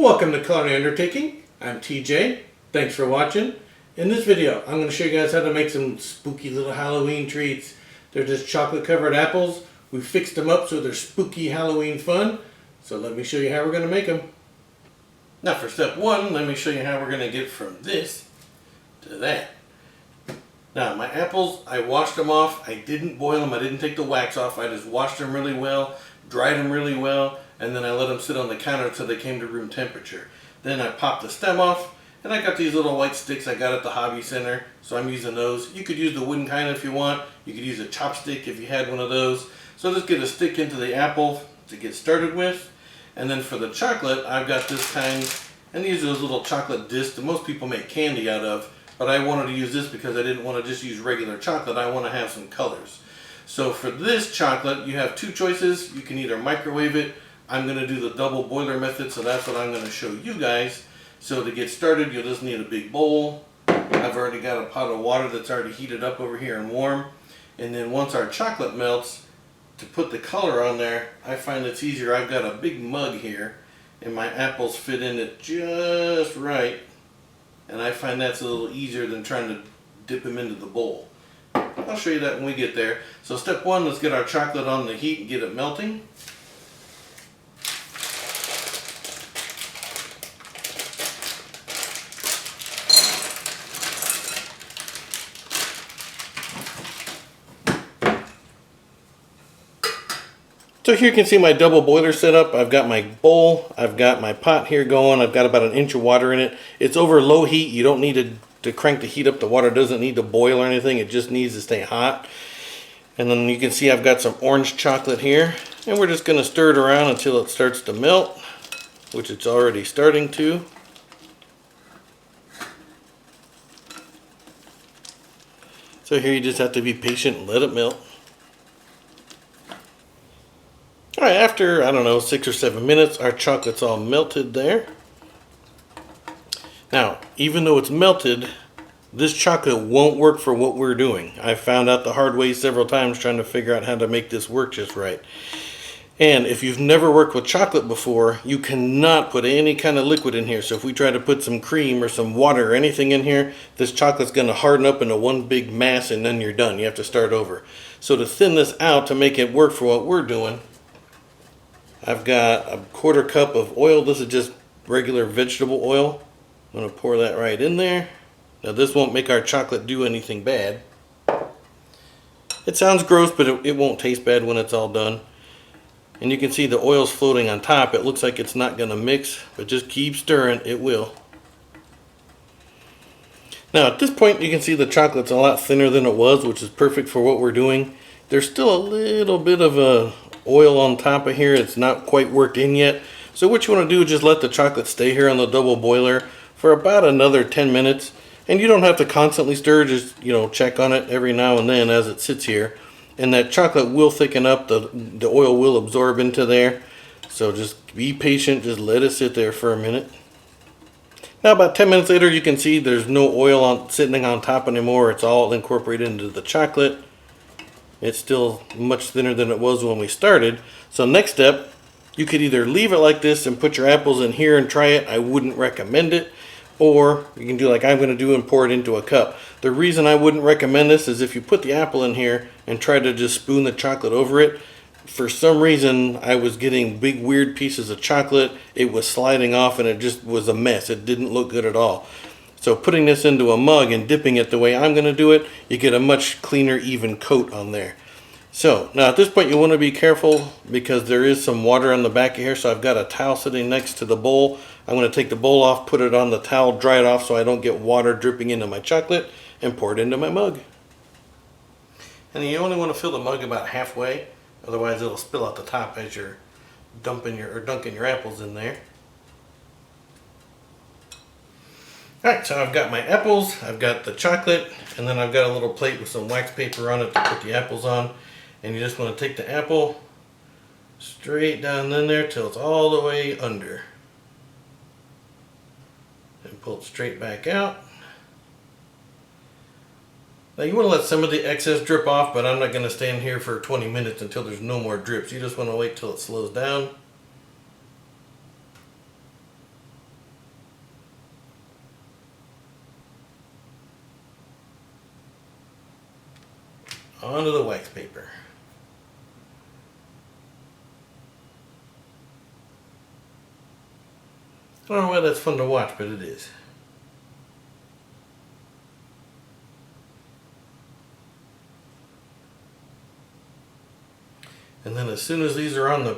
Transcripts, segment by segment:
Welcome to Culinary Undertaking. I'm TJ. Thanks for watching. In this video, I'm going to show you guys how to make some spooky little Halloween treats. They're just chocolate covered apples. We fixed them up so they're spooky Halloween fun. So let me show you how we're going to make them. Now for step one, let me show you how we're going to get from this to that. Now my apples, I washed them off. I didn't boil them. I didn't take the wax off. I just washed them really well, dried them really well, and then I let them sit on the counter until they came to room temperature. Then I popped the stem off, and I got these little white sticks I got at the hobby center, so I'm using those. You could use the wooden kind if you want. You could use a chopstick if you had one of those. So just get a stick into the apple to get started with. And then for the chocolate, I've got this kind, and these are those little chocolate discs that most people make candy out of, but I wanted to use this because I didn't want to just use regular chocolate. I want to have some colors. So for this chocolate, you have two choices. You can either microwave it. I'm going to do the double boiler method, so that's what I'm going to show you guys. So to get started, you'll just need a big bowl. I've already got a pot of water that's already heated up over here and warm. And then once our chocolate melts, to put the color on there, I find it's easier. I've got a big mug here, and my apples fit in it just right. And I find that's a little easier than trying to dip them into the bowl. I'll show you that when we get there. So step one, let's get our chocolate on the heat and get it melting. So here you can see my double boiler setup. I've got my bowl, I've got my pot here going, I've got about an inch of water in it. It's over low heat. You don't need to crank the heat up. The water doesn't need to boil or anything. It just needs to stay hot. And then you can see I've got some orange chocolate here. And we're just going to stir it around until it starts to melt, which it's already starting to. So here you just have to be patient and let it melt. Alright, after, I don't know, 6 or 7 minutes, our chocolate's all melted there. Now, even though it's melted, this chocolate won't work for what we're doing. I found out the hard way several times trying to figure out how to make this work just right. And if you've never worked with chocolate before, you cannot put any kind of liquid in here. So if we try to put some cream or some water or anything in here, this chocolate's going to harden up into one big mass and then you're done. You have to start over. So to thin this out to make it work for what we're doing, I've got a 1/4 cup of oil. This is just regular vegetable oil. I'm going to pour that right in there. Now this won't make our chocolate do anything bad. It sounds gross, but it won't taste bad when it's all done. And you can see the oil's floating on top. It looks like it's not going to mix, but just keep stirring. It will. Now at this point you can see the chocolate's a lot thinner than it was, which is perfect for what we're doing. There's still a little bit of a oil on top of here. It's not quite worked in yet. So what you want to do is just let the chocolate stay here on the double boiler for about another 10 minutes. And you don't have to constantly stir, just, check on it every now and then as it sits here. And that chocolate will thicken up, the oil will absorb into there. So just be patient, just let it sit there for a minute. Now about 10 minutes later you can see there's no oil sitting on top anymore. It's all incorporated into the chocolate. It's still much thinner than it was when we started. So next step, you could either leave it like this and put your apples in here and try it. I wouldn't recommend it. Or you can do like I'm going to do and pour it into a cup. The reason I wouldn't recommend this is if you put the apple in here and try to just spoon the chocolate over it, for some reason I was getting big weird pieces of chocolate. It was sliding off and it just was a mess. It didn't look good at all. So putting this into a mug and dipping it the way I'm going to do it, you get a much cleaner, even coat on there. So now at this point you want to be careful because there is some water on the back of here. So I've got a towel sitting next to the bowl. I'm going to take the bowl off, put it on the towel, dry it off so I don't get water dripping into my chocolate, and pour it into my mug. And you only want to fill the mug about halfway, otherwise it'll spill out the top as you're dunking your apples in there. Alright, so I've got my apples, I've got the chocolate, and then I've got a little plate with some wax paper on it to put the apples on. And you just want to take the apple straight down in there till it's all the way under. And pull it straight back out. Now you want to let some of the excess drip off, but I'm not going to stand here for 20 minutes until there's no more drips. You just want to wait till it slows down. onto the wax paper. I don't know why that's fun to watch, but it is. And then as soon as these are on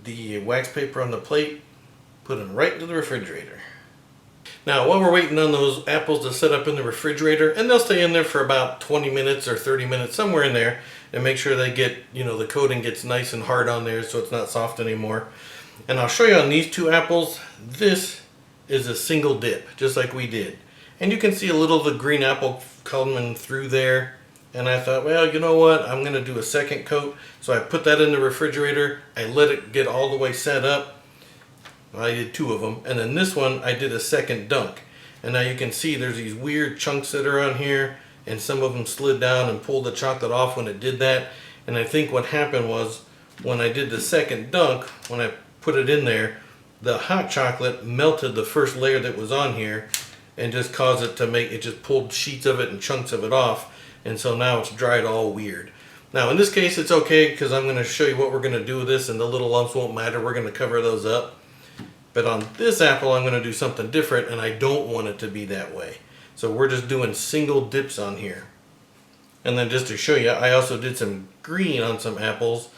the wax paper on the plate, put them right into the refrigerator. Now while we're waiting on those apples to set up in the refrigerator, and they'll stay in there for about 20 minutes or 30 minutes, somewhere in there, and make sure they get, the coating gets nice and hard on there so it's not soft anymore. And I'll show you on these two apples, this is a single dip, just like we did. And you can see a little of the green apple coming through there. And I thought, well, you know what? I'm going to do a second coat. So I put that in the refrigerator. I let it get all the way set up. I did 2 of them. And then this one, I did a second dunk. And now you can see there's these weird chunks that are on here. And some of them slid down and pulled the chocolate off when it did that. And I think what happened was when I did the second dunk, when I put it in there, the hot chocolate melted the first layer that was on here and just caused it to it just pulled sheets of it and chunks of it off. And so now it's dried all weird. Now in this case it's okay because I'm going to show you what we're going to do with this, and the little lumps won't matter. We're going to cover those up. But on this apple I'm going to do something different, and I don't want it to be that way. So we're just doing single dips on here. And then just to show you, I also did some green on some apples,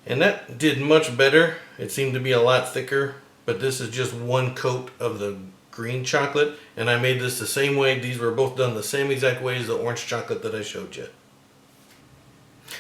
and that did much better. It seemed to be a lot thicker, but this is just one coat of the green chocolate, and I made this the same way. These were both done the same exact way as the orange chocolate that I showed you.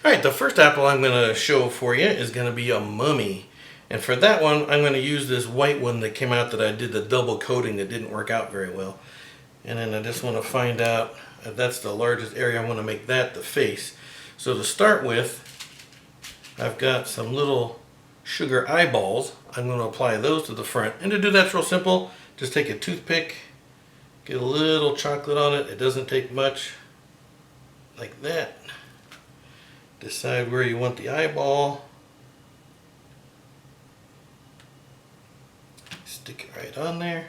Alright, the first apple I'm going to show for you is going to be a mummy. And for that one, I'm going to use this white one that came out that I did the double coating that didn't work out very well. And then I just want to find out if that's the largest area. I want to make that the face. So to start with, I've got some little sugar eyeballs. I'm going to apply those to the front. And to do that's real simple. Just take a toothpick, get a little chocolate on it. It doesn't take much, like that. Decide where you want the eyeball. Stick it right on there.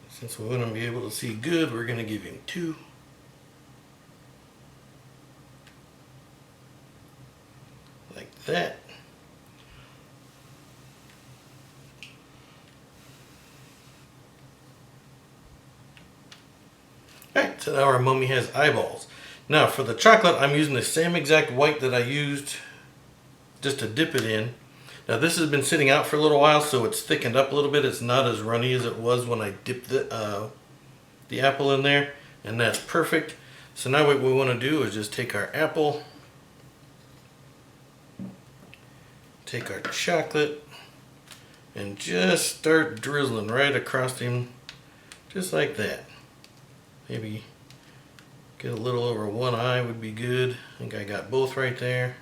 Since we want to be able to see good, we're going to give him 2. Like that. Alright, so now our mummy has eyeballs. Now for the chocolate, I'm using the same exact white that I used just to dip it in. Now this has been sitting out for a little while, so it's thickened up a little bit. It's not as runny as it was when I dipped the apple in there, and that's perfect. So now what we want to do is just take our apple, take our chocolate, and just start drizzling right across him, just like that. Maybe get a little over one eye would be good. I think I got both right there.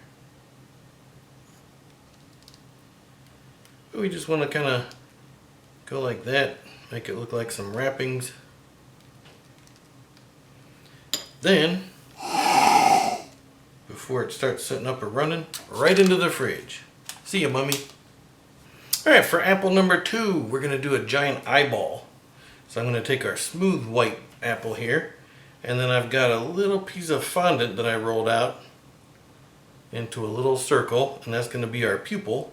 But we just want to kind of go like that, make it look like some wrappings. Then, before it starts setting up or running, right into the fridge. See ya, mummy. Alright, for apple number 2, we're going to do a giant eyeball. So I'm going to take our smooth white apple here, and then I've got a little piece of fondant that I rolled out into a little circle, and that's going to be our pupil.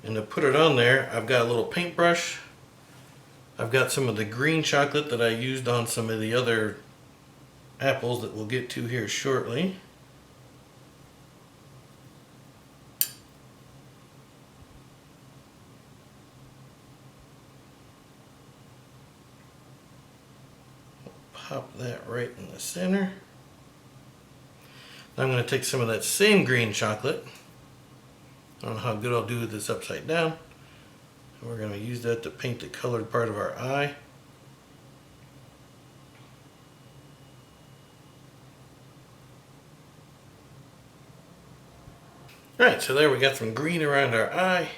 And to put it on there, I've got a little paintbrush. I've got some of the green chocolate that I used on some of the other apples that we'll get to here shortly. Pop that right in the center. Now I'm going to take some of that same green chocolate. I don't know how good I'll do with this upside down. And we're going to use that to paint the colored part of our eye. Alright, so there we got some green around our eye.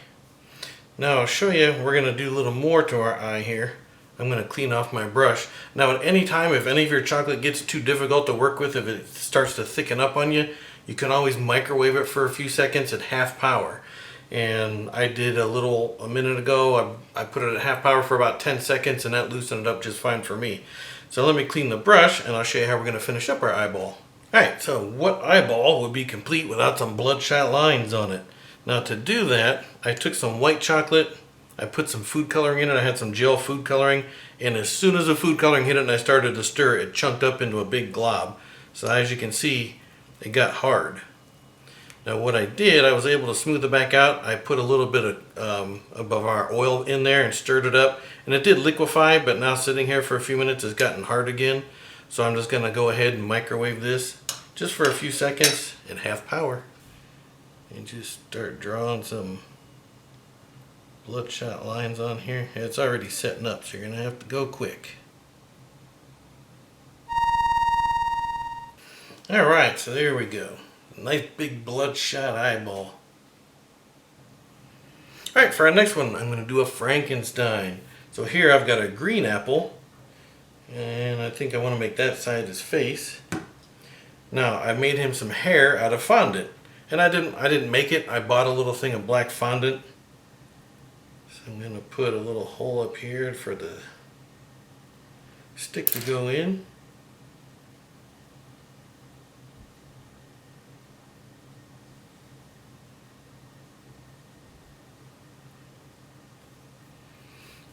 Now I'll show you, we're going to do a little more to our eye here. I'm going to clean off my brush. Now at any time, if any of your chocolate gets too difficult to work with, if it starts to thicken up on you, you can always microwave it for a few seconds at half power. And I did a minute ago. I put it at half power for about 10 seconds and that loosened it up just fine for me. So let me clean the brush and I'll show you how we're going to finish up our eyeball. Alright, so what eyeball would be complete without some bloodshot lines on it? Now to do that, I took some white chocolate, I put some food coloring in it, I had some gel food coloring, and as soon as the food coloring hit it and I started to stir it, it chunked up into a big glob. So as you can see, it got hard. Now what I did, I was able to smooth it back out. I put a little bit of our oil in there and stirred it up. And it did liquefy, but now sitting here for a few minutes it's gotten hard again. So I'm just going to go ahead and microwave this just for a few seconds at half power. And just start drawing some bloodshot lines on here. It's already setting up, so you're going to have to go quick. Alright, so there we go. Nice big bloodshot eyeball. Alright, for our next one, I'm going to do a Frankenstein. So here I've got a green apple, and I think I want to make that side his face. Now, I made him some hair out of fondant. And I didn't make it, I bought a little thing of black fondant. So I'm going to put a little hole up here for the stick to go in.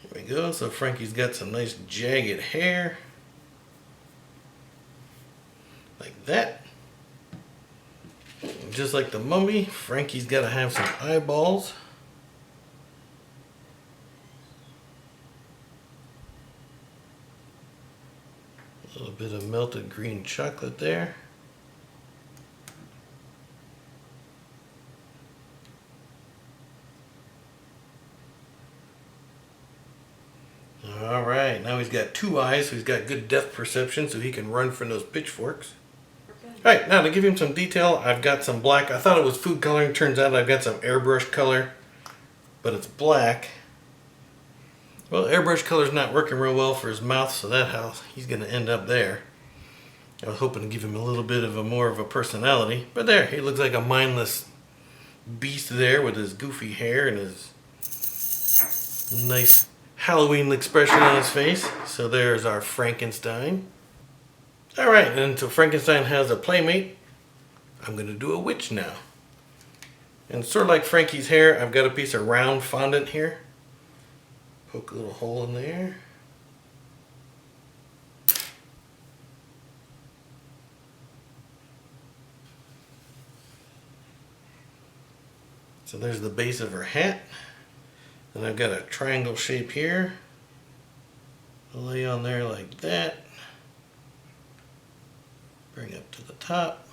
There we go, so Frankie's got some nice jagged hair. Like that. And just like the mummy, Frankie's got to have some eyeballs. A little bit of melted green chocolate there. Alright, now he's got two eyes, so he's got good depth perception, so he can run from those pitchforks. Alright, now to give him some detail, I've got some black. I thought it was food coloring. Turns out I've got some airbrush color, but it's black. Well, airbrush color's not working real well for his mouth, so that's how he's going to end up there. I was hoping to give him a little bit of a more of a personality, but there, he looks like a mindless beast there with his goofy hair and his nice Halloween expression on his face. So there's our Frankenstein. Alright, and so Frankenstein has a playmate. I'm going to do a witch now. And sort of like Frankie's hair, I've got a piece of round fondant here. Poke a little hole in there. So there's the base of her hat. And I've got a triangle shape here. I'll lay on there like that. Bring up to the top.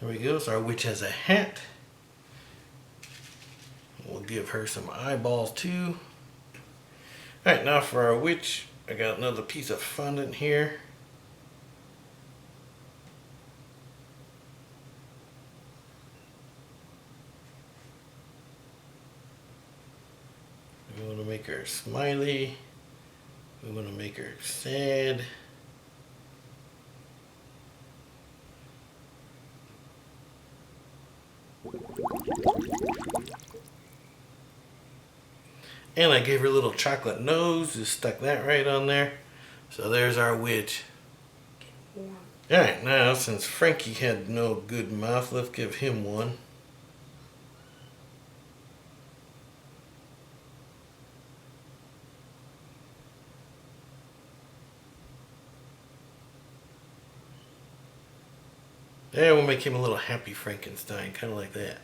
There we go, so our witch has a hat. We'll give her some eyeballs too. Alright, now for our witch, I got another piece of fondant here. We want to make her smiley. We want to make her sad. And I gave her a little chocolate nose, just stuck that right on there. So there's our witch. Alright, now since Frankie had no good mouth, let's give him one. There, we'll make him a little happy Frankenstein, kind of like that.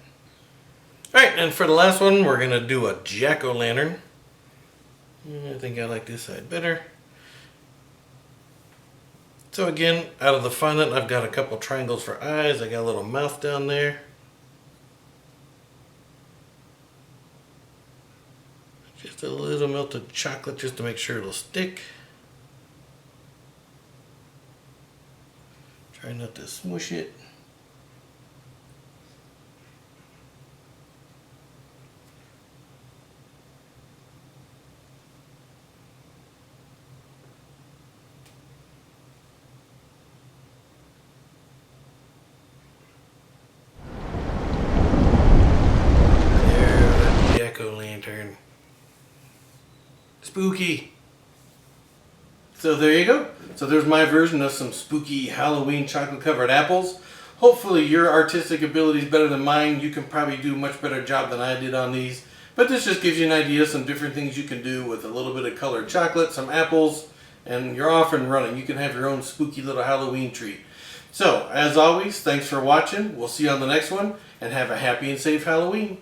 Alright, and for the last one, we're going to do a jack-o'-lantern. I think I like this side better. So again, out of the fondant, I've got a couple triangles for eyes. I got a little mouth down there. Just a little melted chocolate just to make sure it'll stick. Try not to smush it. spooky. So there you go. So there's my version of some spooky Halloween chocolate covered apples. Hopefully your artistic ability is better than mine. You can probably do a much better job than I did on these. But this just gives you an idea of some different things you can do with a little bit of colored chocolate, some apples, and you're off and running. You can have your own spooky little Halloween treat. So, as always, thanks for watching. We'll see you on the next one, and have a happy and safe Halloween.